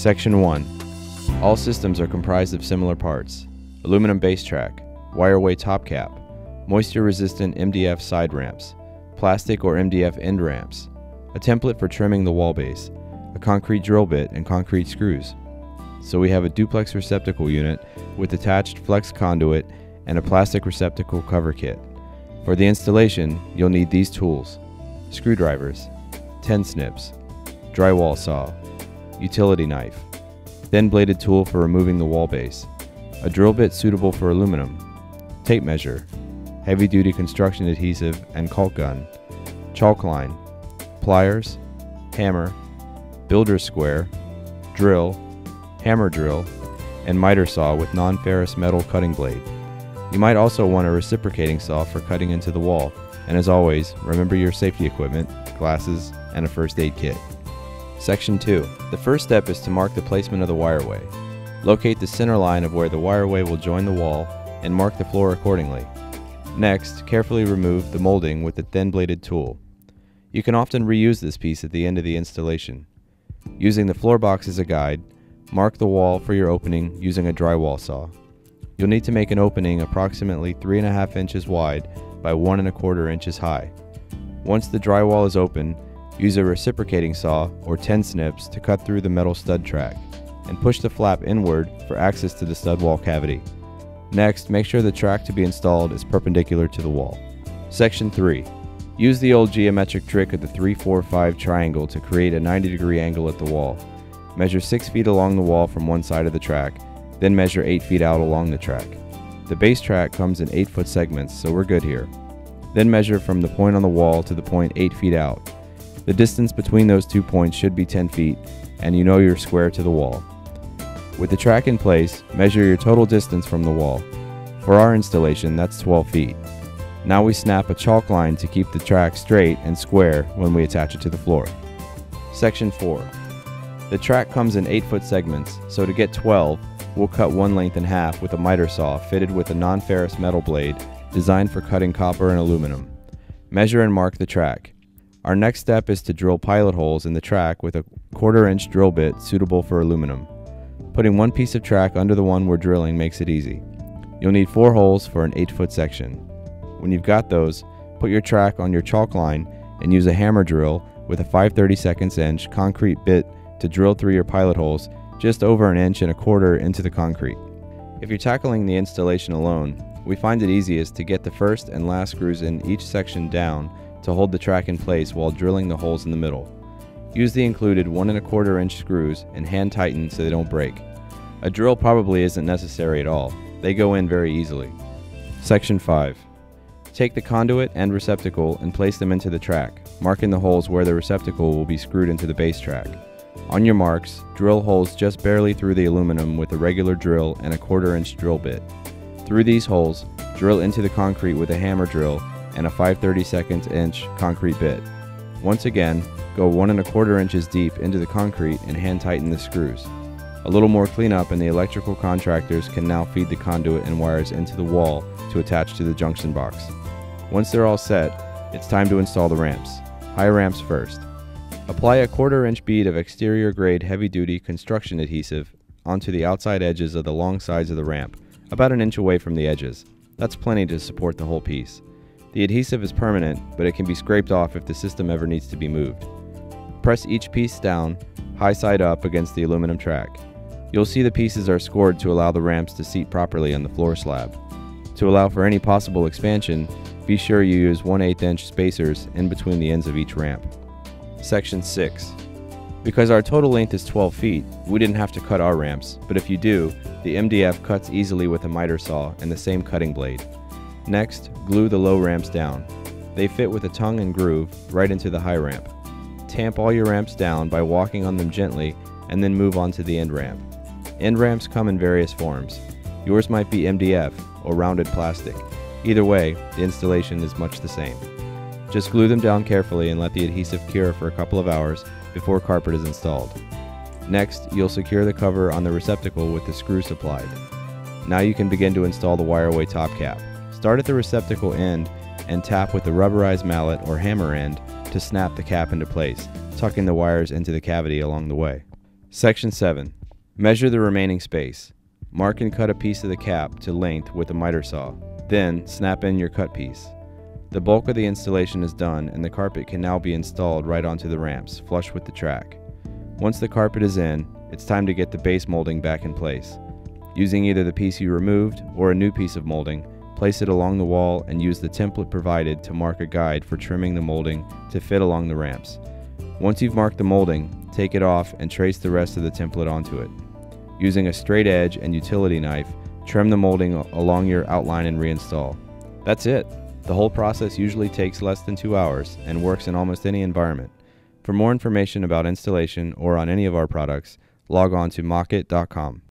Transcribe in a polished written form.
Section 1. All systems are comprised of similar parts: aluminum base track, wireway top cap, moisture-resistant MDF side ramps, plastic or MDF end ramps, a template for trimming the wall base, a concrete drill bit, and concrete screws. So we have a duplex receptacle unit with attached flex conduit and a plastic receptacle cover kit. For the installation, you'll need these tools: screwdrivers, 10 snips, drywall saw, utility knife, thin bladed tool for removing the wall base, a drill bit suitable for aluminum, tape measure, heavy duty construction adhesive and caulk gun, chalk line, pliers, hammer, builder's square, drill, hammer drill, and miter saw with non-ferrous metal cutting blade. You might also want a reciprocating saw for cutting into the wall, and as always, remember your safety equipment, glasses, and a first aid kit. Section 2. The first step is to mark the placement of the wireway. Locate the center line of where the wireway will join the wall and mark the floor accordingly. Next, carefully remove the molding with the thin bladed tool. You can often reuse this piece at the end of the installation. Using the floor box as a guide, mark the wall for your opening using a drywall saw. You'll need to make an opening approximately 3.5 inches wide by 1.25 inches high. Once the drywall is open, use a reciprocating saw or 10 snips to cut through the metal stud track and push the flap inward for access to the stud wall cavity. Next, make sure the track to be installed is perpendicular to the wall. Section 3. Use the old geometric trick of the 3-4-5 triangle to create a 90-degree angle at the wall. Measure 6 feet along the wall from one side of the track, then measure 8 feet out along the track. The base track comes in 8-foot segments, so we're good here. Then measure from the point on the wall to the point 8 feet out. The distance between those 2 points should be 10 feet, and you know you're square to the wall. With the track in place, measure your total distance from the wall. For our installation, that's 12 feet. Now we snap a chalk line to keep the track straight and square when we attach it to the floor. Section 4. The track comes in 8-foot segments, so to get 12, we'll cut one length in half with a miter saw fitted with a non-ferrous metal blade designed for cutting copper and aluminum. Measure and mark the track. Our next step is to drill pilot holes in the track with a 1/4 inch drill bit suitable for aluminum. Putting one piece of track under the one we're drilling makes it easy. You'll need 4 holes for an 8-foot section. When you've got those, put your track on your chalk line and use a hammer drill with a 5/32 inch concrete bit to drill through your pilot holes just over 1.25 inches into the concrete. If you're tackling the installation alone, we find it easiest to get the first and last screws in each section down to hold the track in place while drilling the holes in the middle. Use the included 1.25 inch screws and hand tighten so they don't break. A drill probably isn't necessary at all. They go in very easily. Section 5. Take the conduit and receptacle and place them into the track, marking the holes where the receptacle will be screwed into the base track. On your marks, drill holes just barely through the aluminum with a regular drill and a 1/4 inch drill bit. Through these holes, drill into the concrete with a hammer drill and a 5/32 inch concrete bit. Once again, go 1.25 inches deep into the concrete and hand tighten the screws. A little more cleanup and the electrical contractors can now feed the conduit and wires into the wall to attach to the junction box. Once they're all set, it's time to install the ramps. High ramps first. Apply a 1/4 inch bead of exterior grade heavy duty construction adhesive onto the outside edges of the long sides of the ramp, about 1 inch away from the edges. That's plenty to support the whole piece. The adhesive is permanent, but it can be scraped off if the system ever needs to be moved. Press each piece down, high side up against the aluminum track. You'll see the pieces are scored to allow the ramps to seat properly on the floor slab. To allow for any possible expansion, be sure you use 1/8 inch spacers in between the ends of each ramp. Section 6. Because our total length is 12 feet, we didn't have to cut our ramps, but if you do, the MDF cuts easily with a miter saw and the same cutting blade. Next, glue the low ramps down. They fit with a tongue and groove right into the high ramp. Tamp all your ramps down by walking on them gently and then move on to the end ramp. End ramps come in various forms. Yours might be MDF or rounded plastic. Either way, the installation is much the same. Just glue them down carefully and let the adhesive cure for a couple of hours before carpet is installed. Next, you'll secure the cover on the receptacle with the screw supplied. Now you can begin to install the wireway top cap. Start at the receptacle end and tap with the rubberized mallet or hammer end to snap the cap into place, tucking the wires into the cavity along the way. Section 7. Measure the remaining space. Mark and cut a piece of the cap to length with a miter saw. Then, snap in your cut piece. The bulk of the installation is done and the carpet can now be installed right onto the ramps, flush with the track. Once the carpet is in, it's time to get the base molding back in place. Using either the piece you removed or a new piece of molding, place it along the wall and use the template provided to mark a guide for trimming the molding to fit along the ramps. Once you've marked the molding, take it off and trace the rest of the template onto it. Using a straight edge and utility knife, trim the molding along your outline and reinstall. That's it. The whole process usually takes less than 2 hours and works in almost any environment. For more information about installation or on any of our products, log on to Mockett.com.